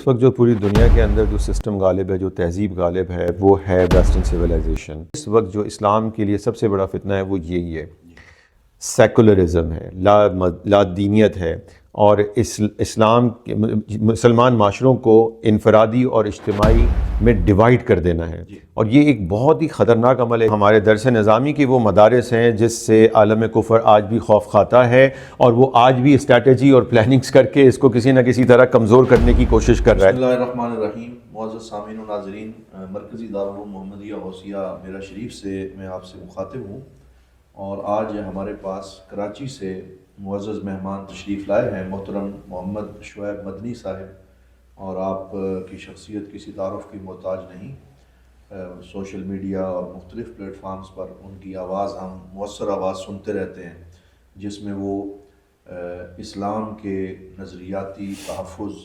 اس وقت جو پوری دنیا کے اندر جو سسٹم غالب ہے، جو تہذیب غالب ہے، وہ ہے ویسٹرن سویلائزیشن۔ اس وقت جو اسلام کے لیے سب سے بڑا فتنہ ہے وہ یہی ہے، سیکولرزم ہے، لا دینیت ہے، اور اسلام مسلمان معاشروں کو انفرادی اور اجتماعی میں ڈیوائیڈ کر دینا ہے، اور یہ ایک بہت ہی خطرناک عمل ہے۔ ہمارے درس نظامی کے وہ مدارس ہیں جس سے عالم کفر آج بھی خوف کھاتا ہے، اور وہ آج بھی اسٹریٹجی اور پلاننگز کر کے اس کو کسی نہ کسی طرح کمزور کرنے کی کوشش کر رہا ہے۔ بسم اللہ الرحمن الرحیم۔ معزز سامعین و ناظرین، مرکزی دارالعلوم محمدیہ غوثیہ میرا شریف سے میں آپ سے مخاطب ہوں، اور آج ہمارے پاس کراچی سے معزز مہمان تشریف لائے ہیں محترم محمد شعیب مدنی صاحب، اور آپ کی شخصیت کسی تعارف کی محتاج نہیں۔ سوشل میڈیا اور مختلف پلیٹ فارمز پر ان کی آواز ہم مؤثر آواز سنتے رہتے ہیں، جس میں وہ اسلام کے نظریاتی تحفظ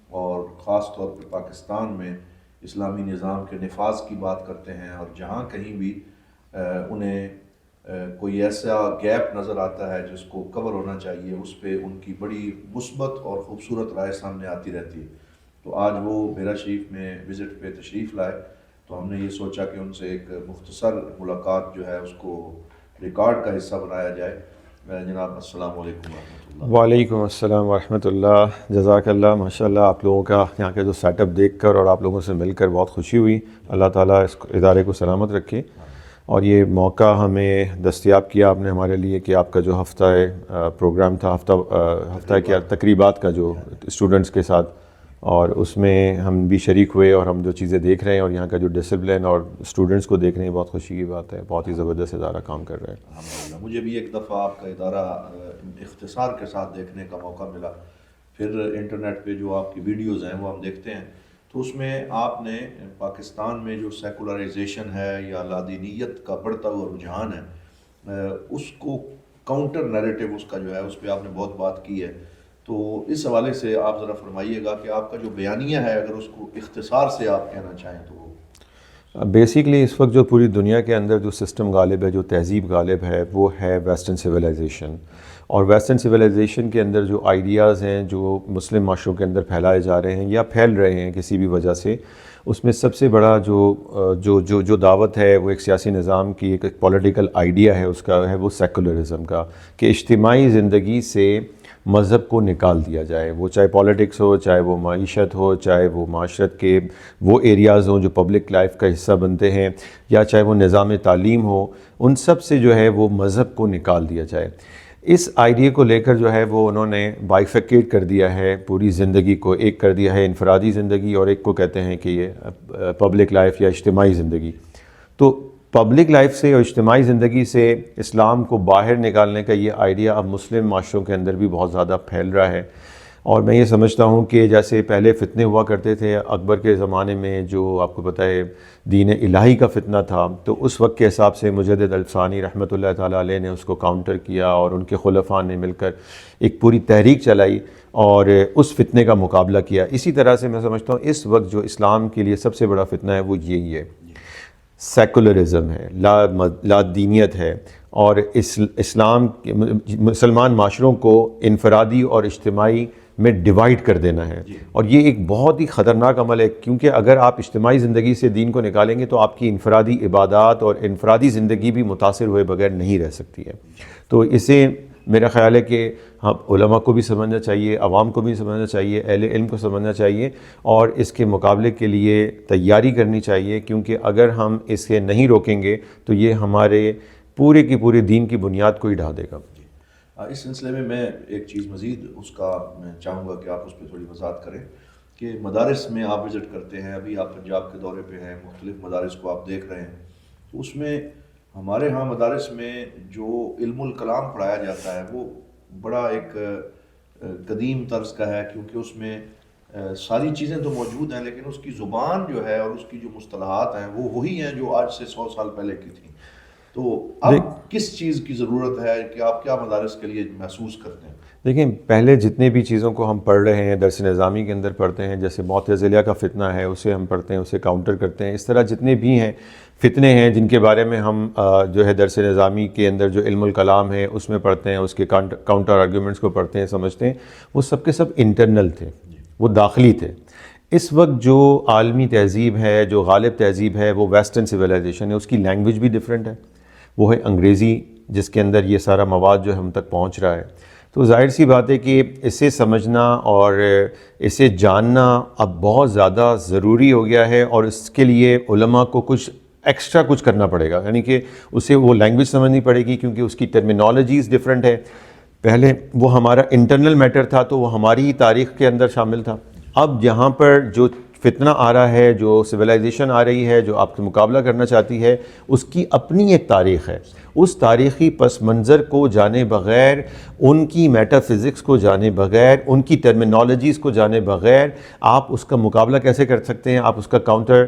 اور خاص طور پہ پاکستان میں اسلامی نظام کے نفاذ کی بات کرتے ہیں، اور جہاں کہیں بھی انہیں کوئی ایسا گیپ نظر آتا ہے جس کو کور ہونا چاہیے، اس پہ ان کی بڑی مثبت اور خوبصورت رائے سامنے آتی رہتی ہے۔ تو آج وہ میرا شریف میں وزٹ پہ تشریف لائے، تو ہم نے یہ سوچا کہ ان سے ایک مختصر ملاقات جو ہے اس کو ریکارڈ کا حصہ بنایا جائے۔ جناب السلام علیکم ورحمۃ اللہ۔ وعلیکم السلام ورحمۃ اللہ، جزاک اللہ۔ ماشاء اللہ، آپ لوگوں کا یہاں کا جو سیٹ اپ دیکھ کر اور آپ لوگوں سے مل کر بہت خوشی ہوئی۔ اللہ تعالیٰ اس ادارے کو سلامت رکھے، اور یہ موقع ہمیں دستیاب کیا آپ نے ہمارے لیے کہ آپ کا جو ہفتہ پروگرام تھا، ہفتہ کیا تقریبات کا جو اسٹوڈنٹس کے ساتھ، اور اس میں ہم بھی شریک ہوئے، اور ہم جو چیزیں دیکھ رہے ہیں اور یہاں کا جو ڈسپلن اور اسٹوڈنٹس کو دیکھ رہے ہیں، بہت خوشی کی بات ہے۔ بہت ہی زبردست ادارہ کام کر رہا ہے۔ الحمدللہ، مجھے بھی ایک دفعہ آپ کا ادارہ اختصار کے ساتھ دیکھنے کا موقع ملا، پھر انٹرنیٹ پہ جو آپ کی ویڈیوز ہیں وہ ہم دیکھتے ہیں، تو اس میں آپ نے پاکستان میں جو سیکولرائزیشن ہے یا لادینیت کا بڑھتا ہوا رجحان ہے، اس کو کاؤنٹر نیریٹو اس کا جو ہے اس پہ آپ نے بہت بات کی ہے۔ تو اس حوالے سے آپ ذرا فرمائیے گا کہ آپ کا جو بیانیہ ہے، اگر اس کو اختصار سے آپ کہنا چاہیں تو۔ بیسیکلی اس وقت جو پوری دنیا کے اندر جو سسٹم غالب ہے، جو تہذیب غالب ہے، وہ ہے ویسٹرن سویلائزیشن، اور ویسٹرن سویلائزیشن کے اندر جو آئیڈیاز ہیں جو مسلم معاشروں کے اندر پھیلائے جا رہے ہیں یا پھیل رہے ہیں کسی بھی وجہ سے، اس میں سب سے بڑا جو دعوت ہے وہ ایک سیاسی نظام کی، ایک پولیٹیکل آئیڈیا ہے اس کا، ہے وہ سیکولرزم کا، کہ اجتماعی زندگی سے مذہب کو نکال دیا جائے، وہ چاہے پولیٹکس ہو، چاہے وہ معیشت ہو، چاہے وہ معاشرت کے وہ ایریاز ہوں جو پبلک لائف کا حصہ بنتے ہیں، یا چاہے وہ نظام تعلیم ہو، ان سب سے جو ہے وہ مذہب کو نکال دیا جائے۔ اس آئیڈیا کو لے کر جو ہے وہ انہوں نے بائیفیکیٹ کر دیا ہے پوری زندگی کو، ایک کر دیا ہے انفرادی زندگی، اور ایک کو کہتے ہیں کہ یہ پبلک لائف یا اجتماعی زندگی۔ تو پبلک لائف سے اور اجتماعی زندگی سے اسلام کو باہر نکالنے کا یہ آئیڈیا اب مسلم معاشروں کے اندر بھی بہت زیادہ پھیل رہا ہے، اور میں یہ سمجھتا ہوں کہ جیسے پہلے فتنے ہوا کرتے تھے اکبر کے زمانے میں، جو آپ کو پتہ ہے دین الہی کا فتنہ تھا، تو اس وقت کے حساب سے مجدد الفسانی رحمۃ اللہ تعالیٰ علیہ نے اس کو کاؤنٹر کیا، اور ان کے خلفاء نے مل کر ایک پوری تحریک چلائی اور اس فتنے کا مقابلہ کیا۔ اسی طرح سے میں سمجھتا ہوں اس وقت جو اسلام کے لیے سب سے بڑا فتنہ ہے وہ یہی ہے، سیکولرزم ہے، لا دینیت ہے، اور اسلام مسلمان معاشروں کو انفرادی اور اجتماعی میں ڈیوائیڈ کر دینا ہے، اور یہ ایک بہت ہی خطرناک عمل ہے، کیونکہ اگر آپ اجتماعی زندگی سے دین کو نکالیں گے تو آپ کی انفرادی عبادات اور انفرادی زندگی بھی متاثر ہوئے بغیر نہیں رہ سکتی ہے۔ تو اسے میرا خیال ہے کہ علماء کو بھی سمجھنا چاہیے، عوام کو بھی سمجھنا چاہیے، اہل علم کو سمجھنا چاہیے، اور اس کے مقابلے کے لیے تیاری کرنی چاہیے، کیونکہ اگر ہم اسے نہیں روکیں گے تو یہ ہمارے پورے کی پورے دین کی بنیاد کو ہی ڈھا دے گا۔ اس سلسلے میں ایک چیز مزید اس کا میں چاہوں گا کہ آپ اس پہ تھوڑی وضاحت کریں کہ مدارس میں آپ وزٹ کرتے ہیں، ابھی آپ پنجاب کے دورے پہ ہیں، مختلف مدارس کو آپ دیکھ رہے ہیں، تو اس میں ہمارے ہاں مدارس میں جو علم الکلام پڑھایا جاتا ہے وہ بڑا ایک قدیم طرز کا ہے، کیونکہ اس میں ساری چیزیں تو موجود ہیں، لیکن اس کی زبان جو ہے اور اس کی جو مصطلحات ہیں وہ وہی ہیں جو آج سے 100 سال پہلے کی تھیں۔ تو اب کس چیز کی ضرورت ہے کہ آپ کیا مدارس کے لیے محسوس کرتے ہیں؟ دیکھیں، پہلے جتنے بھی چیزوں کو ہم پڑھ رہے ہیں درس نظامی کے اندر پڑھتے ہیں، جیسے معتزلہ کا فتنہ ہے اسے ہم پڑھتے ہیں، اسے کاؤنٹر کرتے ہیں، اس طرح جتنے بھی ہیں فتنے ہیں جن کے بارے میں ہم جو ہے درس نظامی کے اندر جو علم الکلام ہے اس میں پڑھتے ہیں، اس کے کاؤنٹر آرگیومنٹس کو پڑھتے ہیں، سمجھتے ہیں، وہ سب کے سب انٹرنل تھے، وہ داخلی تھے۔ اس وقت جو عالمی تہذیب ہے، جو غالب تہذیب ہے، وہ ویسٹرن سویلائزیشن ہے. اس کی لینگویج بھی ڈیفرنٹ ہے، وہ ہے انگریزی، جس کے اندر یہ سارا مواد جو ہم تک پہنچ رہا ہے. تو ظاہر سی بات ہے کہ اسے سمجھنا اور اسے جاننا اب بہت زیادہ ضروری ہو گیا ہے، اور اس کے لیے علماء کو کچھ ایکسٹرا کچھ کرنا پڑے گا. یعنی کہ اسے وہ لینگویج سمجھنی پڑے گی، کیونکہ اس کی ٹرمینالوجیز ڈیفرنٹ ہے. پہلے وہ ہمارا انٹرنل میٹر تھا تو وہ ہماری ہی تاریخ کے اندر شامل تھا. اب یہاں پر جو فتنہ آ رہا ہے، جو سویلائزیشن آ رہی ہے، جو آپ سے مقابلہ کرنا چاہتی ہے، اس کی اپنی ایک تاریخ ہے. اس تاریخی پس منظر کو جانے بغیر، ان کی میٹا فزکس کو جانے بغیر، ان کی ٹرمینالوجیز کو جانے بغیر آپ اس کا مقابلہ کیسے کر سکتے ہیں؟ آپ اس کا کاؤنٹر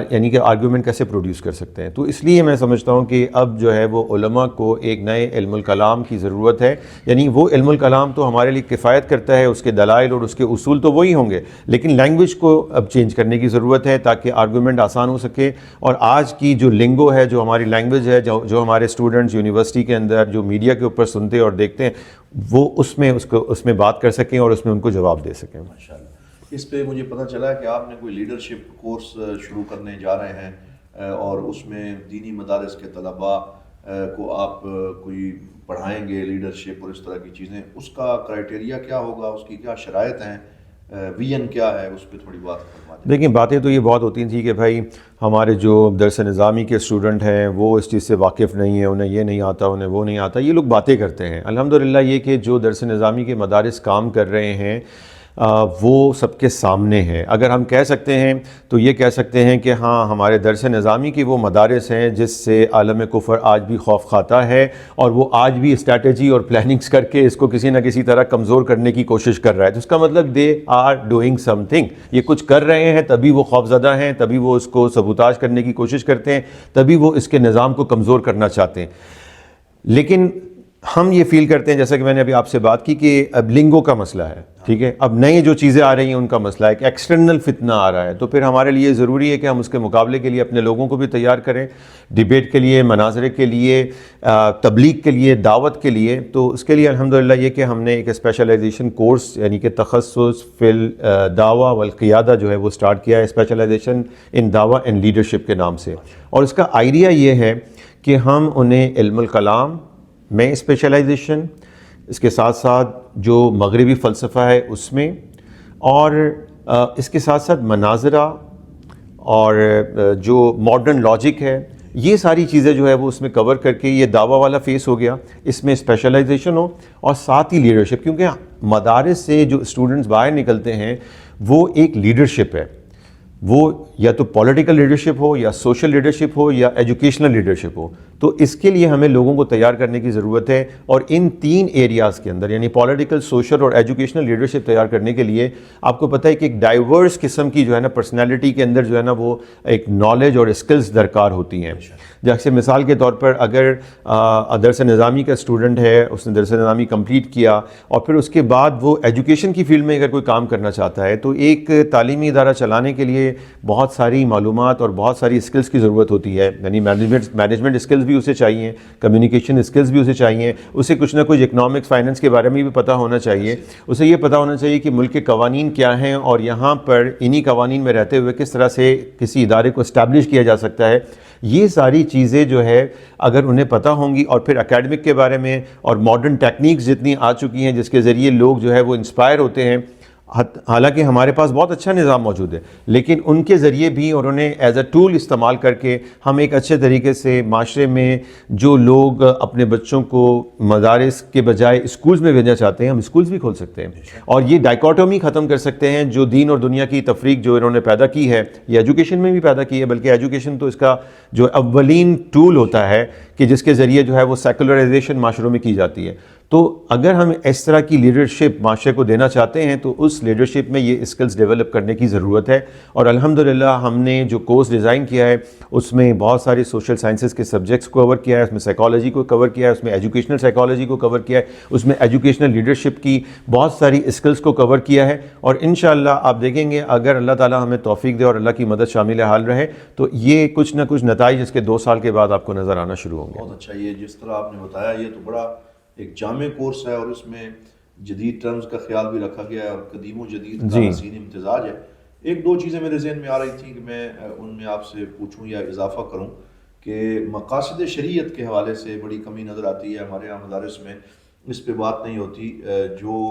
یعنی کہ آرگیومنٹ کیسے پروڈیوس کر سکتے ہیں؟ تو اس لیے میں سمجھتا ہوں کہ اب جو ہے وہ علماء کو ایک نئے علم الکلام کی ضرورت ہے. یعنی وہ علم الکلام تو ہمارے لیے کفایت کرتا ہے، اس کے دلائل اور اس کے اصول تو وہی ہوں گے، لیکن لینگویج کو اب چینج کرنے کی ضرورت ہے تاکہ آرگیومنٹ آسان ہو سکے. اور آج کی جو لنگو ہے، جو ہماری لینگویج ہے، جو ہمارے اسٹوڈنٹس یونیورسٹی کے اندر جو میڈیا کے اوپر سنتے اور دیکھتے ہیں، وہ اس میں بات کر سکیں اور اس میں ان کو جواب دے سکیں. ماشاءاللہ. اس پہ مجھے پتہ چلا ہے کہ آپ نے کوئی لیڈرشپ کورس شروع کرنے جا رہے ہیں، اور اس میں دینی مدارس کے طلباء کو آپ کوئی پڑھائیں گے لیڈرشپ اور اس طرح کی چیزیں. اس کا کرائٹیریا کیا ہوگا؟ اس کی کیا شرائط ہیں؟ ویژن کیا ہے؟ اس پہ تھوڑی بات فرما دیں. دیکھیں، باتیں تو یہ بہت ہوتی تھیں کہ بھائی ہمارے جو درس نظامی کے اسٹوڈنٹ ہیں وہ اس چیز سے واقف نہیں ہیں، انہیں یہ نہیں آتا، انہیں وہ نہیں آتا. یہ لوگ باتیں کرتے ہیں. الحمدللہ یہ کہ جو درس نظامی کے مدارس کام کر رہے ہیں وہ سب کے سامنے ہے. اگر ہم کہہ سکتے ہیں تو یہ کہہ سکتے ہیں کہ ہاں، ہمارے درس نظامی کی وہ مدارس ہیں جس سے عالم کفر آج بھی خوف کھاتا ہے، اور وہ آج بھی اسٹریٹجی اور پلاننگز کر کے اس کو کسی نہ کسی طرح کمزور کرنے کی کوشش کر رہا ہے. تو اس کا مطلب they are doing something. یہ کچھ کر رہے ہیں، تبھی وہ خوف زدہ ہیں، تبھی وہ اس کو سبوتاج کرنے کی کوشش کرتے ہیں، تبھی وہ اس کے نظام کو کمزور کرنا چاہتے ہیں. لیکن ہم یہ فیل کرتے ہیں، جیسا کہ میں نے ابھی آپ سے بات کی، کہ اب لنگو کا مسئلہ ہے، ٹھیک ہے، اب نئی جو چیزیں آ رہی ہیں ان کا مسئلہ ہے، کہ ایکسٹرنل فتنہ آ رہا ہے. تو پھر ہمارے لیے ضروری ہے کہ ہم اس کے مقابلے کے لیے اپنے لوگوں کو بھی تیار کریں، ڈیبیٹ کے لیے، مناظرے کے لیے، تبلیغ کے لیے، دعوت کے لیے. تو اس کے لیے الحمدللہ یہ کہ ہم نے ایک اسپیشلائزیشن کورس یعنی کہ تخصص فی الدعوہ والقیادہ جو ہے وہ سٹارٹ کیا ہے، اسپیشلائزیشن ان دعوہ اینڈ لیڈرشپ کے نام سے. اور اس کا آئیڈیا یہ ہے کہ ہم انہیں علم الکلام میں اسپیشلائزیشن، اس کے ساتھ ساتھ جو مغربی فلسفہ ہے اس میں، اور اس کے ساتھ ساتھ مناظرہ اور جو ماڈرن لاجک ہے، یہ ساری چیزیں جو ہے وہ اس میں کور کر کے یہ دعویٰ والا فیس ہو گیا، اس میں اسپیشلائزیشن ہو اور ساتھ ہی لیڈرشپ. کیونکہ مدارس سے جو اسٹوڈنٹس باہر نکلتے ہیں وہ ایک لیڈرشپ ہے، وہ یا تو پولیٹیکل لیڈرشپ ہو، یا سوشل لیڈرشپ ہو، یا ایجوکیشنل لیڈرشپ ہو. تو اس کے لیے ہمیں لوگوں کو تیار کرنے کی ضرورت ہے. اور ان تین ایریاز کے اندر یعنی پولیٹیکل، سوشل اور ایجوکیشنل لیڈرشپ تیار کرنے کے لیے آپ کو پتہ ہے کہ ایک ڈائیورس قسم کی جو ہے نا پرسنالٹی کے اندر جو ہے نا وہ ایک نالج اور اسکلز درکار ہوتی ہیں. جیسے مثال کے طور پر اگر درس نظامی کا اسٹوڈنٹ ہے، اس نے درس نظامی کمپلیٹ کیا اور پھر اس کے بعد وہ ایجوکیشن کی فیلڈ میں اگر کوئی کام کرنا چاہتا ہے، تو ایک تعلیمی ادارہ چلانے کے لیے بہت ساری معلومات اور بہت ساری اسکلز کی ضرورت ہوتی ہے. یعنی مینجمنٹ اسکلز بھی اسے چاہیے، کمیونیکیشن اسکلز بھی اسے چاہیے، اسے کچھ نہ کچھ اکنامکس، فائننس کے بارے میں بھی پتہ ہونا چاہیے. اسے یہ پتہ ہونا چاہیے کہ ملک کے قوانین کیا ہیں، اور یہاں پر انہی قوانین میں رہتے ہوئے کس طرح سے کسی ادارے کو اسٹیبلش کیا جا سکتا ہے. یہ ساری چیزیں جو ہے اگر انہیں پتہ ہوں گی، اور پھر اکیڈمک کے بارے میں اور ماڈرن ٹیکنیکس جتنی آ چکی ہیں جس کے ذریعے لوگ جو ہے وہ انسپائر ہوتے ہیں. حالانکہ ہمارے پاس بہت اچھا نظام موجود ہے، لیکن ان کے ذریعے بھی اور انہیں ایز اے ٹول استعمال کر کے ہم ایک اچھے طریقے سے معاشرے میں جو لوگ اپنے بچوں کو مدارس کے بجائے اسکولز میں بھیجنا چاہتے ہیں، ہم اسکولز بھی کھول سکتے ہیں. اور یہ ڈائیکاٹومی ختم کر سکتے ہیں جو دین اور دنیا کی تفریق جو انہوں نے پیدا کی ہے، یہ ایجوکیشن میں بھی پیدا کی ہے. بلکہ ایجوکیشن تو اس کا جو اولین ٹول ہوتا ہے کہ جس کے ذریعے جو ہے وہ سیکولرائزیشن معاشروں میں کی جاتی ہے. تو اگر ہم اس طرح کی لیڈرشپ معاشرے کو دینا چاہتے ہیں تو اس لیڈرشپ میں یہ اسکلز ڈیولپ کرنے کی ضرورت ہے. اور الحمدللہ ہم نے جو کورس ڈیزائن کیا ہے اس میں بہت ساری سوشل سائنسز کے سبجیکٹس کو کور کیا ہے، اس میں سائیکالوجی کو کور کیا ہے، اس میں ایجوکیشنل سائیکالوجی کو کور کیا ہے، اس میں ایجوکیشنل لیڈرشپ کی بہت ساری اسکلز کو کور کیا ہے. اور انشاءاللہ آپ دیکھیں گے اگر اللہ تعالی ہمیں توفیق دے اور اللہ کی مدد شامل حال رہے تو یہ کچھ نہ کچھ نتائج اس کے 2 سال کے بعد آپ کو نظر آنا شروع ہوں گے. بہت اچھا. یہ جس طرح آپ نے بتایا یہ تو بڑا ایک جامع کورس ہے، اور اس میں جدید ٹرمز کا خیال بھی رکھا گیا ہے اور قدیم و جدید کا حسین امتزاج ہے. ایک دو چیزیں میرے ذہن میں آ رہی تھیں کہ میں ان میں آپ سے پوچھوں یا اضافہ کروں کہ مقاصد شریعت کے حوالے سے بڑی کمی نظر آتی ہے ہمارے یہاں مدارس میں، اس پہ بات نہیں ہوتی۔ جو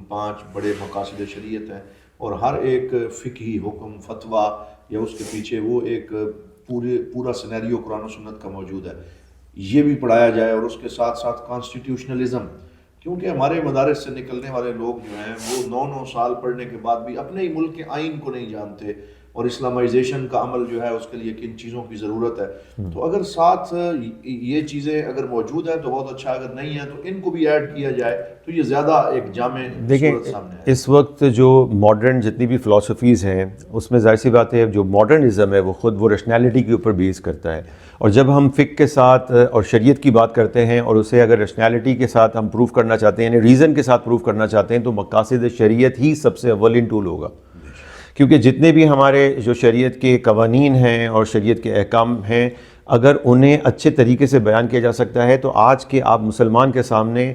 5 بڑے مقاصد شریعت ہیں اور ہر ایک فقہی حکم فتویٰ یا اس کے پیچھے وہ ایک پورا سینیریو قرآن و سنت کا موجود ہے، یہ بھی پڑھایا جائے، اور اس کے ساتھ ساتھ کانسٹیٹیوشنلزم، کیونکہ ہمارے مدارس سے نکلنے والے لوگ جو ہیں وہ 9 سال پڑھنے کے بعد بھی اپنے ہی ملک کے آئین کو نہیں جانتے، اور اسلامائزیشن کا عمل جو ہے اس کے لیے کن چیزوں کی ضرورت ہے۔ تو اگر ساتھ یہ چیزیں اگر موجود ہیں تو بہت اچھا، اگر نہیں ہیں تو ان کو بھی ایڈ کیا جائے تو یہ زیادہ ایک جامع صورت سامنے آئے۔ اس وقت جو ماڈرن جتنی بھی فلاسفیز ہیں اس میں ظاہر سی بات ہے جو ماڈرنزم ہے وہ خود وہ ریشنالٹی کے اوپر بیس کرتا ہے، اور جب ہم فقہ کے ساتھ اور شریعت کی بات کرتے ہیں اور اسے اگر ریشنالٹی کے ساتھ ہم پروف کرنا چاہتے ہیں، یعنی ریزن کے ساتھ پروف کرنا چاہتے ہیں، تو مقاصد شریعت ہی سب سے اولین ٹول ہوگا، کیونکہ جتنے بھی ہمارے جو شریعت کے قوانین ہیں اور شریعت کے احکام ہیں، اگر انہیں اچھے طریقے سے بیان کیا جا سکتا ہے تو آج کے آپ مسلمان کے سامنے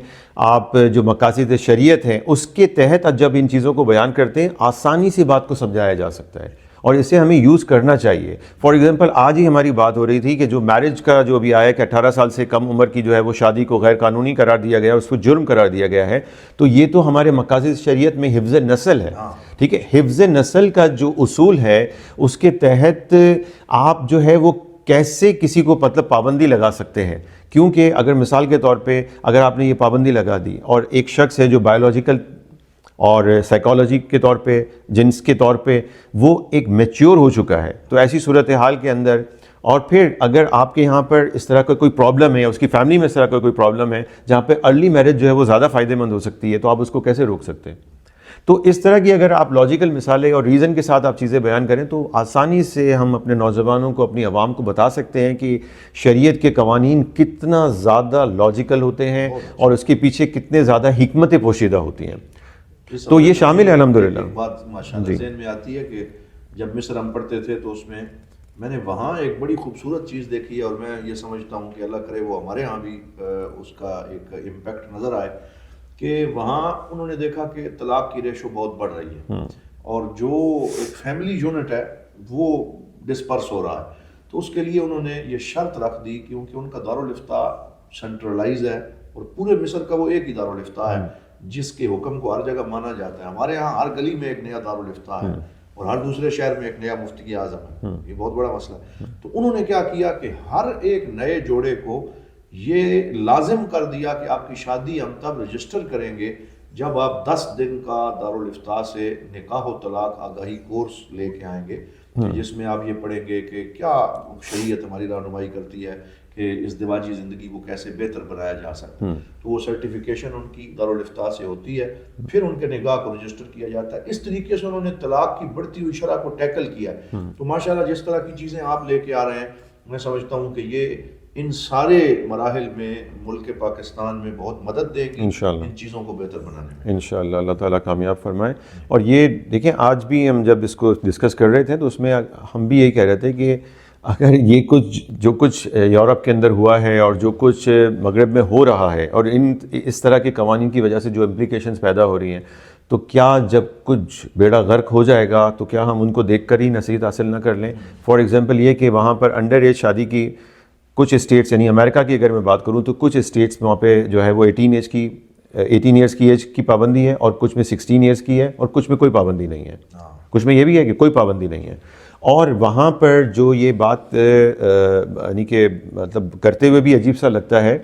آپ جو مقاصد شریعت ہیں اس کے تحت جب ان چیزوں کو بیان کرتے ہیں آسانی سے بات کو سمجھایا جا سکتا ہے، اور اسے ہمیں یوز کرنا چاہیے۔ فار ایگزامپل آج ہی ہماری بات ہو رہی تھی کہ جو میرج کا جو بھی آیا کہ 18 سال سے کم عمر کی جو ہے وہ شادی کو غیر قانونی قرار دیا گیا، اس کو جرم قرار دیا گیا ہے، تو یہ تو ہمارے مقاصد شریعت میں حفظ نسل ہے، ٹھیک ہے۔ حفظ نسل کا جو اصول ہے اس کے تحت آپ جو ہے وہ کیسے کسی کو مطلب پابندی لگا سکتے ہیں، کیونکہ اگر مثال کے طور پہ اگر آپ نے یہ پابندی لگا دی اور ایک شخص ہے جو بایولوجیکل اور سائیکالوجی کے طور پہ، جنس کے طور پہ وہ ایک میچیور ہو چکا ہے، تو ایسی صورتحال کے اندر، اور پھر اگر آپ کے یہاں پر اس طرح کا کوئی پرابلم ہے، اس کی فیملی میں اس طرح کا کوئی پرابلم ہے جہاں پہ ارلی میرج جو ہے وہ زیادہ فائدہ مند ہو سکتی ہے، تو آپ اس کو کیسے روک سکتے ہیں؟ تو اس طرح کی اگر آپ لاجیکل مثالیں اور ریزن کے ساتھ آپ چیزیں بیان کریں تو آسانی سے ہم اپنے نوجوانوں کو، اپنی عوام کو بتا سکتے ہیں کہ شریعت کے قوانین کتنا زیادہ لاجیکل ہوتے ہیں اور اس کے پیچھے کتنے زیادہ حکمتیں پوشیدہ ہوتی ہیں، تو یہ شامل ہے الحمدللہ۔ ایک بات ماشاءاللہ ذہن میں آتی ہے کہ جب مصر ہم پڑھتے تھے تو اس میں میں نے وہاں ایک بڑی خوبصورت چیز دیکھی ہے، اور میں یہ سمجھتا ہوں کہ اللہ کرے وہ ہمارے ہاں بھی اس کا ایک امپیکٹ نظر آئے، کہ وہاں انہوں نے دیکھا کہ طلاق کی ریشو بہت بڑھ رہی ہے، اور جو ایک فیملی یونٹ ہے وہ ڈسپرس ہو رہا ہے، تو اس کے لیے انہوں نے یہ شرط رکھ دی، کیونکہ ان کا دارالافتاء سینٹرلائز ہے اور پورے مصر کا وہ ایک ہی دارالافتاء ہے جس کے حکم کو ہر جگہ مانا جاتا ہے۔ ہمارے ہاں ہر گلی میں ایک نیا دارالافتاء ہے اور ہر دوسرے شہر میں ایک نیا مفتی اعظم ہے، یہ بہت بڑا مسئلہ ہے۔ تو انہوں نے کیا کیا کہ ہر ایک نئے جوڑے کو یہ لازم کر دیا کہ آپ کی شادی ہم تب رجسٹر کریں گے جب آپ 10 دن کا دارالافتاء سے نکاح و طلاق آگاہی کورس لے کے آئیں گے، جس میں آپ یہ پڑھیں گے کہ کیا شریعت ہماری رہنمائی کرتی ہے کہ ازدواجی زندگی کو کیسے بہتر بنایا جا سکتا ہے، تو وہ سرٹیفیکیشن ان کی دارالافتاء سے ہوتی ہے، پھر ان کے نکاح کو رجسٹر کیا جاتا ہے۔ اس طریقے سے انہوں نے طلاق کی بڑھتی ہوئی شرح کو ٹیکل کیا ہے۔ تو ماشاءاللہ جس طرح کی چیزیں آپ لے کے آ رہے ہیں، میں سمجھتا ہوں کہ یہ ان سارے مراحل میں ملک پاکستان میں بہت مدد دے گی انشاءاللہ ان چیزوں کو بہتر بنانے میں۔ انشاءاللہ اللہ تعالیٰ کامیاب فرمائے۔ اور یہ دیکھیں آج بھی ہم جب اس کو ڈسکس کر رہے تھے تو اس میں ہم بھی یہی کہہ رہے تھے کہ اگر یہ جو کچھ یورپ کے اندر ہوا ہے اور جو کچھ مغرب میں ہو رہا ہے اور اس طرح کے قوانین کی وجہ سے جو امپلیکیشنز پیدا ہو رہی ہیں، تو کیا جب کچھ بیڑا غرق ہو جائے گا تو کیا ہم ان کو دیکھ کر ہی نصیحت حاصل نہ کر لیں؟ فار ایگزامپل یہ کہ وہاں پر انڈر ایج شادی کی کچھ اسٹیٹس، یعنی امریکہ کی اگر میں بات کروں تو کچھ اسٹیٹس وہاں پہ جو ہے وہ 18 ایئرس کی ایج کی پابندی ہے، اور کچھ میں 16 ایئرس کی ہے، اور کچھ میں کوئی پابندی نہیں ہے، کچھ میں یہ بھی ہے کہ کوئی پابندی نہیں ہے۔ اور وہاں پر جو یہ بات یعنی کہ مطلب کرتے ہوئے بھی عجیب سا لگتا ہے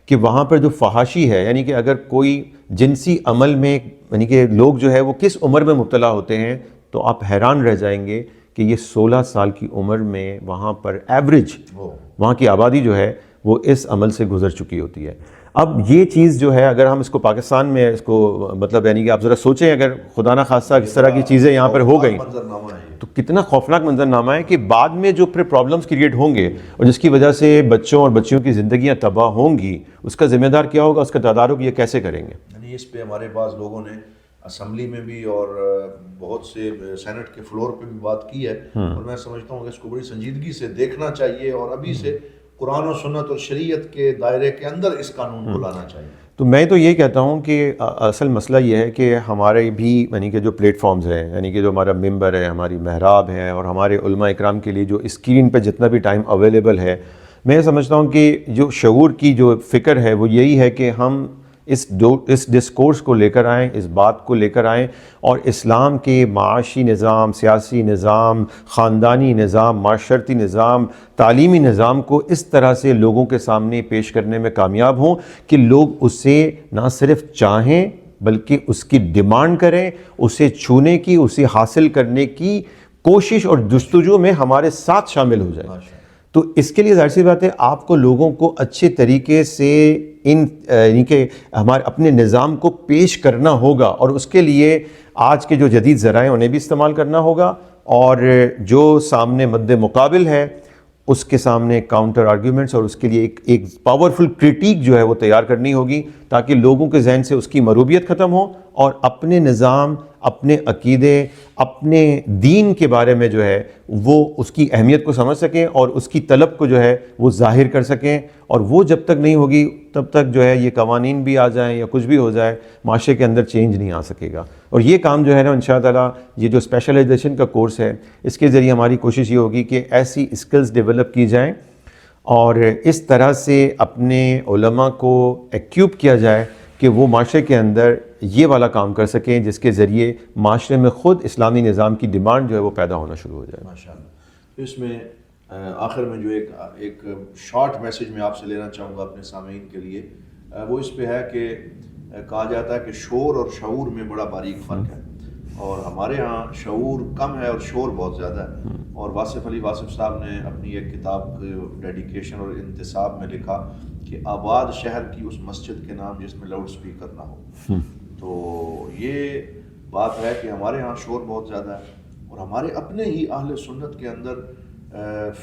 کہ وہاں پر جو فحاشی ہے، یعنی کہ اگر کوئی جنسی عمل میں یعنی کہ لوگ جو ہے وہ کس عمر میں مبتلا ہوتے ہیں، تو آپ حیران رہ جائیں گے کہ یہ 16 سال کی عمر میں وہاں پر ایوریج وہاں کی آبادی جو ہے وہ اس عمل سے گزر چکی ہوتی ہے۔ اب یہ چیز جو ہے اگر ہم اس کو پاکستان میں اس کو مطلب یعنی کہ آپ ذرا سوچیں، اگر خدا نہ خواستہ اس طرح کی چیزیں یہاں پر ہو گئیں تو کتنا خوفناک منظرنامہ ہے کہ بعد میں جو پھر پرابلمز کریٹ ہوں گے اور جس کی وجہ سے بچوں اور بچیوں کی زندگیاں تباہ ہوں گی، اس کا ذمہ دار کیا ہوگا، اس کا تدارک یہ کیسے کریں گے؟ یعنی اس پہ ہمارے بعض لوگوں نے اسمبلی میں بھی اور بہت سے سینٹ کے فلور پہ بھی بات کی ہے، اور میں سمجھتا ہوں کہ اس کو بڑی سنجیدگی سے دیکھنا چاہیے اور ابھی سے قرآن و سنت اور شریعت کے دائرے کے اندر اس قانون کو لانا چاہیے۔ تو میں تو یہ کہتا ہوں کہ اصل مسئلہ یہ ہے کہ ہمارے بھی یعنی کہ جو پلیٹ فارمز ہیں، یعنی کہ جو ہمارا ممبر ہے، ہماری محراب ہے، اور ہمارے علماء اکرام کے لیے جو اسکرین پہ جتنا بھی ٹائم اویلیبل ہے، میں سمجھتا ہوں کہ جو شعور کی جو فکر ہے وہ یہی ہے کہ ہم اس ڈسکورس کو لے کر آئیں، اس بات کو لے کر آئیں، اور اسلام کے معاشی نظام، سیاسی نظام، خاندانی نظام، معاشرتی نظام، تعلیمی نظام کو اس طرح سے لوگوں کے سامنے پیش کرنے میں کامیاب ہوں کہ لوگ اسے نہ صرف چاہیں بلکہ اس کی ڈیمانڈ کریں، اسے چھونے کی، اسے حاصل کرنے کی کوشش اور جستجو میں ہمارے ساتھ شامل ہو جائیں۔ تو اس کے لیے ظاہر سی بات ہے آپ کو لوگوں کو اچھے طریقے سے یعنی کہ ہمارے اپنے نظام کو پیش کرنا ہوگا، اور اس کے لیے آج کے جو جدید ذرائع انہیں بھی استعمال کرنا ہوگا، اور جو سامنے مد مقابل ہے اس کے سامنے کاؤنٹر آرگیومنٹس اور اس کے لیے ایک پاورفل کرٹیک جو ہے وہ تیار کرنی ہوگی، تاکہ لوگوں کے ذہن سے اس کی مروبیت ختم ہو، اور اپنے نظام، اپنے عقیدے، اپنے دین کے بارے میں جو ہے وہ اس کی اہمیت کو سمجھ سکیں، اور اس کی طلب کو جو ہے وہ ظاہر کر سکیں۔ اور وہ جب تک نہیں ہوگی تب تک جو ہے یہ قوانین بھی آ جائیں یا کچھ بھی ہو جائے، معاشرے کے اندر چینج نہیں آ سکے گا۔ اور یہ کام جو ہے نا انشاءاللہ یہ جو اسپیشلائزیشن کا کورس ہے اس کے ذریعے ہماری کوشش یہ ہوگی کہ ایسی اسکلز ڈیولپ کی جائیں اور اس طرح سے اپنے علماء کو ایکیوپ کیا جائے کہ وہ معاشرے کے اندر یہ والا کام کر سکیں جس کے ذریعے معاشرے میں خود اسلامی نظام کی ڈیمانڈ جو ہے وہ پیدا ہونا شروع ہو جائے۔ ماشاءاللہ۔ اس میں آخر میں جو ایک شارٹ میسیج میں آپ سے لینا چاہوں گا اپنے سامعین کے لیے، وہ اس پہ ہے کہ کہا جاتا ہے کہ شور اور شعور میں بڑا باریک فرق ہے، اور ہمارے ہاں شعور کم ہے اور شور بہت زیادہ ہے۔ اور واصف علی واصف صاحب نے اپنی ایک کتاب ڈیڈیکیشن اور انتصاب میں لکھا کہ آباد شہر کی اس مسجد کے نام جس میں لاؤڈ سپیکر نہ ہو۔ تو یہ بات ہے کہ ہمارے ہاں شور بہت زیادہ ہے، اور ہمارے اپنے ہی اہل سنت کے اندر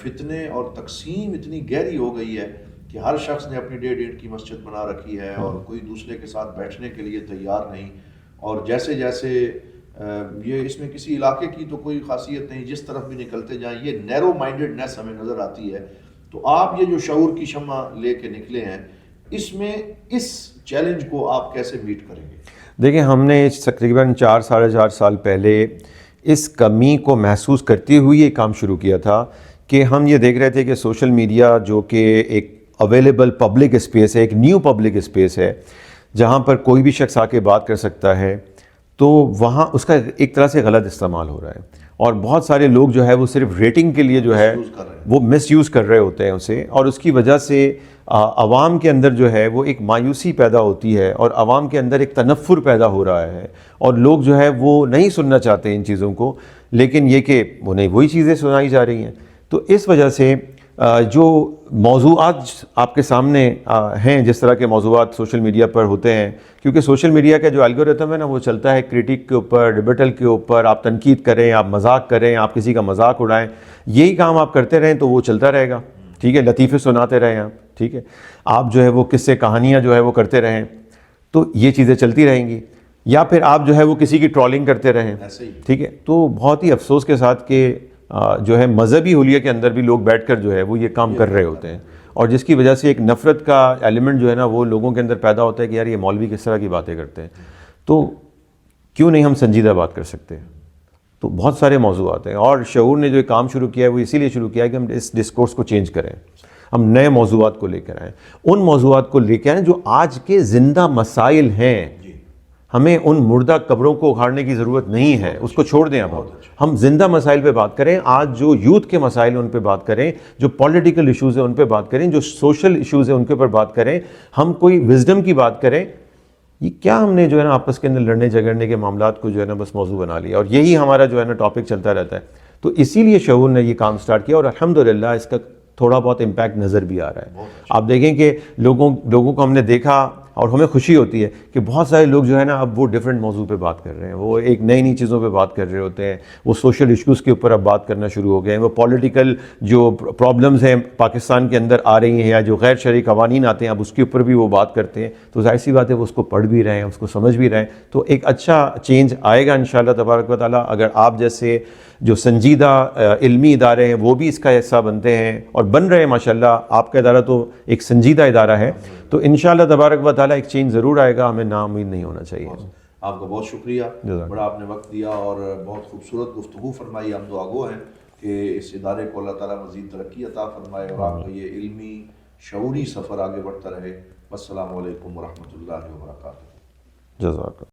فتنے اور تقسیم اتنی گہری ہو گئی ہے کہ ہر شخص نے اپنی 1.5 کی مسجد بنا رکھی ہے، اور کوئی دوسرے کے ساتھ بیٹھنے کے لیے تیار نہیں۔ اور جیسے جیسے یہ اس میں کسی علاقے کی تو کوئی خاصیت نہیں، جس طرف بھی نکلتے جائیں یہ نیرو مائنڈڈنیس ہمیں نظر آتی ہے۔ تو آپ یہ جو شعور کی شمع لے کے نکلے ہیں، اس میں اس چیلنج کو آپ کیسے میٹ کریں گے؟ دیکھیں، ہم نے تقریباً 4-4.5 سال پہلے اس کمی کو محسوس کرتے ہوئے یہ کام شروع کیا تھا کہ ہم یہ دیکھ رہے تھے کہ سوشل میڈیا جو کہ ایک اویلیبل پبلک اسپیس ہے، ایک نیو پبلک اسپیس ہے جہاں پر کوئی بھی شخص آ کے بات کر سکتا ہے، تو وہاں اس کا ایک طرح سے غلط استعمال ہو رہا ہے، اور بہت سارے لوگ جو ہے وہ صرف ریٹنگ کے لیے جو ہے وہ مس یوز کر رہے ہوتے ہیں اسے، اور اس کی وجہ سے عوام کے اندر جو ہے وہ ایک مایوسی پیدا ہوتی ہے، اور عوام کے اندر ایک تنفر پیدا ہو رہا ہے، اور لوگ جو ہے وہ نہیں سننا چاہتے ان چیزوں کو، لیکن یہ کہ انہیں وہی چیزیں سنائی جا رہی ہیں۔ تو اس وجہ سے جو موضوعات آپ کے سامنے ہیں، جس طرح کے موضوعات سوشل میڈیا پر ہوتے ہیں، کیونکہ سوشل میڈیا کا جو الگورتھم ہے نا وہ چلتا ہے کرٹیک کے اوپر، ڈیبیٹل کے اوپر، آپ تنقید کریں، آپ مذاق کریں، آپ کسی کا مذاق اڑائیں، یہی کام آپ کرتے رہیں تو وہ چلتا رہے گا، ٹھیک ہے، لطیفے سناتے رہیں آپ، ٹھیک ہے، آپ جو ہے وہ قصے کہانیاں جو ہے وہ کرتے رہیں، تو یہ چیزیں چلتی رہیں گی، یا پھر آپ جو ہے وہ کسی کی ٹرولنگ کرتے رہیں، ٹھیک ہے۔ تو بہت ہی افسوس کے ساتھ کہ جو ہے مذہبی حلیے کے اندر بھی لوگ بیٹھ کر جو ہے وہ یہ کام کر رہے ہوتے ہیں، اور جس کی وجہ سے ایک نفرت کا ایلیمنٹ جو ہے نا وہ لوگوں کے اندر پیدا ہوتا ہے کہ یار یہ مولوی کس طرح کی باتیں کرتے ہیں، تو کیوں نہیں ہم سنجیدہ بات کر سکتے؟ تو بہت سارے موضوعات ہیں، اور شعور نے جو کام شروع کیا ہے وہ اسی لیے شروع کیا ہے کہ ہم اس ڈسکورس کو چینج کریں، ہم نئے موضوعات کو لے کر آئیں، ان موضوعات کو لے کے آئیں جو آج کے زندہ مسائل ہیں۔ ہمیں ان مردہ قبروں کو اکھاڑنے کی ضرورت نہیں ہے، اس کو چھوڑ دیں۔ اب ہم زندہ مسائل پہ بات کریں، آج جو یوتھ کے مسائل ہیں ان پہ بات کریں، جو پولیٹیکل ایشوز ہیں ان پہ بات کریں، جو سوشل ایشوز ہیں ان کے اوپر بات کریں، ہم کوئی وزڈم کی بات کریں۔ یہ کیا ہم نے جو ہے نا آپس کے اندر لڑنے جھگڑنے کے معاملات کو جو ہے نا بس موضوع بنا لیا، اور یہی ہمارا جو ہے نا ٹاپک چلتا رہتا ہے۔ تو اسی لیے شعور نے یہ کام سٹارٹ کیا، اور الحمدللہ اس کا تھوڑا بہت امپیکٹ نظر بھی آ رہا ہے۔ آپ دیکھیں کہ لوگوں کو ہم نے دیکھا، اور ہمیں خوشی ہوتی ہے کہ بہت سارے لوگ جو ہے نا اب وہ ڈیفرنٹ موضوع پہ بات کر رہے ہیں، وہ ایک نئی چیزوں پہ بات کر رہے ہوتے ہیں، وہ سوشل ایشوز کے اوپر اب بات کرنا شروع ہو گئے ہیں، وہ پولیٹیکل جو پرابلمز ہیں پاکستان کے اندر آ رہی ہیں یا جو غیر شرعی قوانین آتے ہیں اب اس کے اوپر بھی وہ بات کرتے ہیں، تو ظاہر سی بات ہے وہ اس کو پڑھ بھی رہے ہیں، اس کو سمجھ بھی رہے ہیں، تو ایک اچھا چینج آئے گا انشاءاللہ تبارک و تعالیٰ، اگر آپ جیسے جو سنجیدہ علمی ادارے ہیں وہ بھی اس کا حصہ بنتے ہیں اور بن رہے ہیں۔ ماشاءاللہ آپ کا ادارہ تو ایک سنجیدہ ادارہ ہے، تو انشاءاللہ تبارک و تعالیٰ ایک چینج ضرور آئے گا، ہمیں نا امید نہیں ہونا چاہیے. آپ کا بہت شکریہ، جزاک بڑا آپ نے وقت دیا اور بہت خوبصورت گفتگو فرمائی. ہم دعا گو ہیں کہ اس ادارے کو اللہ تعالیٰ مزید ترقی عطا فرمائے اور آپ کا یہ علمی شعوری سفر آگے بڑھتا رہے. السلام علیکم ورحمۃ اللہ وبرکاتہ. جزاک اللہ.